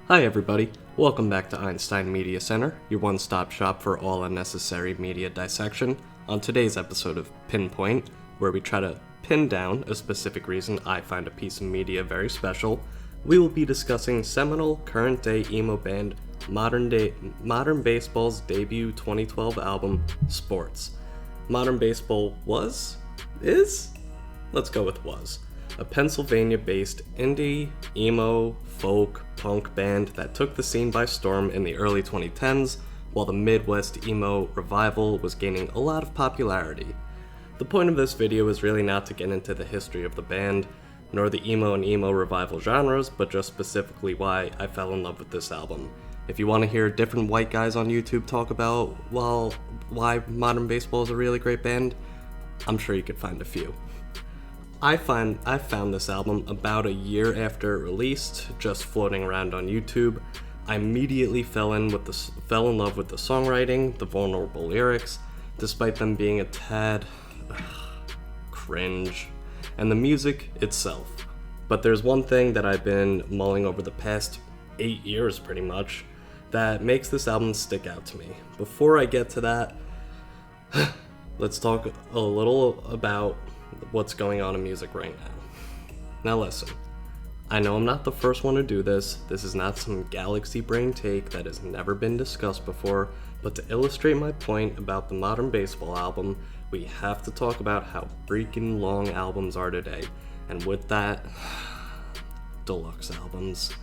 Hi everybody, welcome back to Einstein Media Center, your one-stop shop for all unnecessary media dissection. On today's episode of Pinpoint, where we try to pin down a specific reason I find a piece of media very special, we will be discussing seminal current-day emo band Modern Baseball's debut 2012 album, Sports. Modern Baseball is? Let's go with was. A Pennsylvania-based indie, emo, folk, punk band that took the scene by storm in the early 2010s, while the Midwest emo revival was gaining a lot of popularity. The point of this video is really not to get into the history of the band, nor the emo and emo revival genres, but just specifically why I fell in love with this album. If you want to hear different white guys on YouTube talk about, why Modern Baseball is a really great band, I'm sure you could find a few. I found this album about a year after it released, just floating around on YouTube. I immediately fell in love with the songwriting, the vulnerable lyrics, despite them being a tad cringe, and the music itself. But there's one thing that I've been mulling over the past 8 years pretty much, that makes this album stick out to me. Before I get to that, let's talk a little about what's going on in music right now. Now listen, I know I'm not the first one to do this. This is not some galaxy brain take that has never been discussed before, but to illustrate my point about the Modern Baseball album, we have to talk about how freaking long albums are today. And with that, deluxe albums.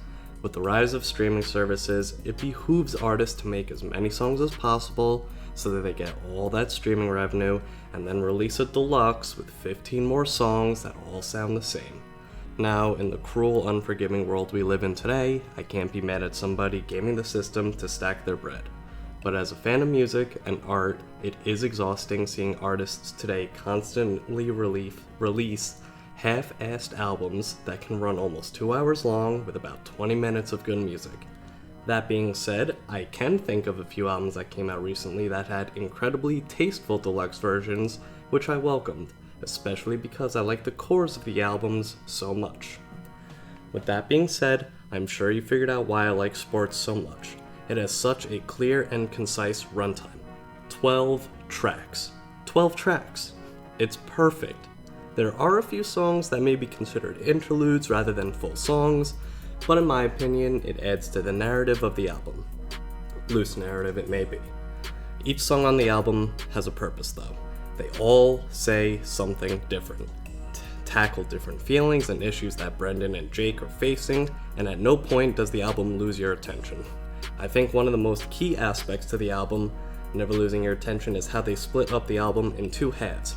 With the rise of streaming services, it behooves artists to make as many songs as possible so that they get all that streaming revenue and then release a deluxe with 15 more songs that all sound the same. Now, in the cruel, unforgiving world we live in today, I can't be mad at somebody gaming the system to stack their bread. But as a fan of music and art, it is exhausting seeing artists today constantly release half-assed albums that can run almost 2 hours long with about 20 minutes of good music. That being said, I can think of a few albums that came out recently that had incredibly tasteful deluxe versions, which I welcomed, especially because I like the cores of the albums so much. With that being said, I'm sure you figured out why I like Sports so much. It has such a clear and concise runtime. 12 tracks. 12 tracks. It's perfect. There are a few songs that may be considered interludes rather than full songs, but in my opinion, it adds to the narrative of the album. Loose narrative it may be. Each song on the album has a purpose though. They all say something different, tackle different feelings and issues that Brendan and Jake are facing, and at no point does the album lose your attention. I think one of the most key aspects to the album, never losing your attention, is how they split up the album in two halves.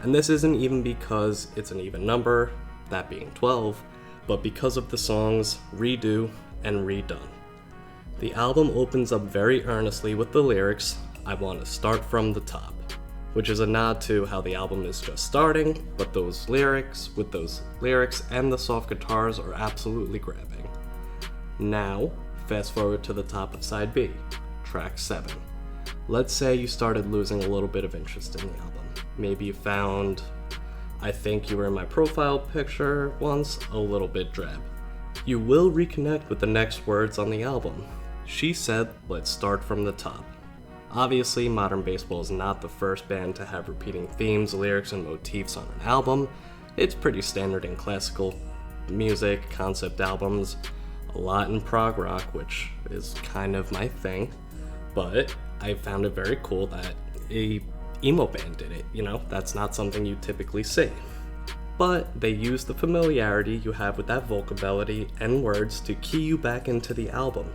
And this isn't even because it's an even number, that being 12, but because of the songs Redo and Redone. The album opens up very earnestly with the lyrics, "I want to start from the top," which is a nod to how the album is just starting, but those lyrics and the soft guitars are absolutely grabbing. Now, fast forward to the top of side B, track 7. Let's say you started losing a little bit of interest in the album. Maybe you found "I Think You Were in My Profile Picture" once a little bit drab. You will reconnect with the next words on the album. She said, "Let's start from the top." Obviously, Modern Baseball is not the first band to have repeating themes, lyrics, and motifs on an album. It's pretty standard in classical music, concept albums, a lot in prog rock, which is kind of my thing, but I found it very cool that a emo band did it, that's not something you typically see. But they use the familiarity you have with that vocability and words to key you back into the album.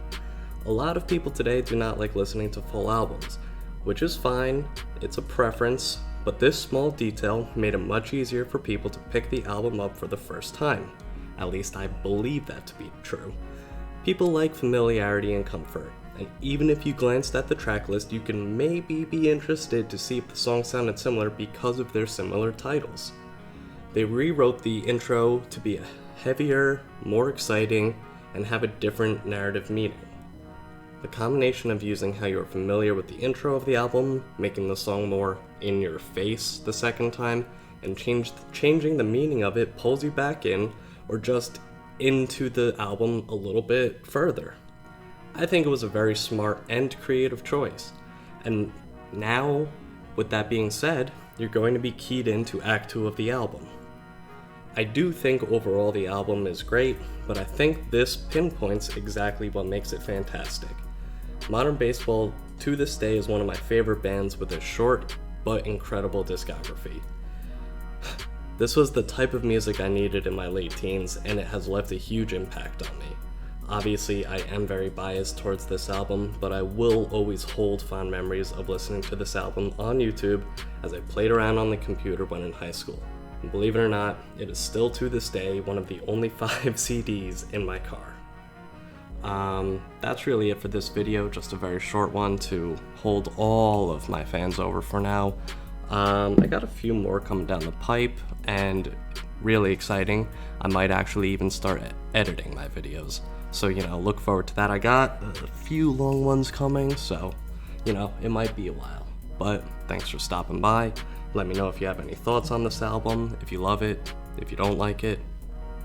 A lot of people today do not like listening to full albums, which is fine, it's a preference, but this small detail made it much easier for people to pick the album up for the first time. At least I believe that to be true. People like familiarity and comfort, and even if you glanced at the track list, you can maybe be interested to see if the songs sounded similar because of their similar titles. They rewrote the intro to be heavier, more exciting, and have a different narrative meaning. The combination of using how you're familiar with the intro of the album, making the song more in your face the second time, and changing the meaning of it pulls you back in, or just into the album a little bit further. I think it was a very smart and creative choice. And now, with that being said, you're going to be keyed into Act 2 of the album. I do think overall the album is great, but I think this pinpoints exactly what makes it fantastic. Modern Baseball, to this day, is one of my favorite bands with a short but incredible discography. This was the type of music I needed in my late teens, and it has left a huge impact on me. Obviously, I am very biased towards this album, but I will always hold fond memories of listening to this album on YouTube as I played around on the computer when in high school. And believe it or not, it is still to this day one of the only 5 CDs in my car. That's really it for this video, just a very short one to hold all of my fans over for now. I got a few more coming down the pipe, and really exciting, I might actually even start editing my videos. So, look forward to that. I got a few long ones coming, so, it might be a while. But thanks for stopping by. Let me know if you have any thoughts on this album, if you love it, if you don't like it,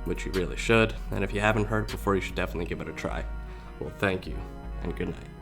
which you really should, and if you haven't heard it before, you should definitely give it a try. Well, thank you, and good night.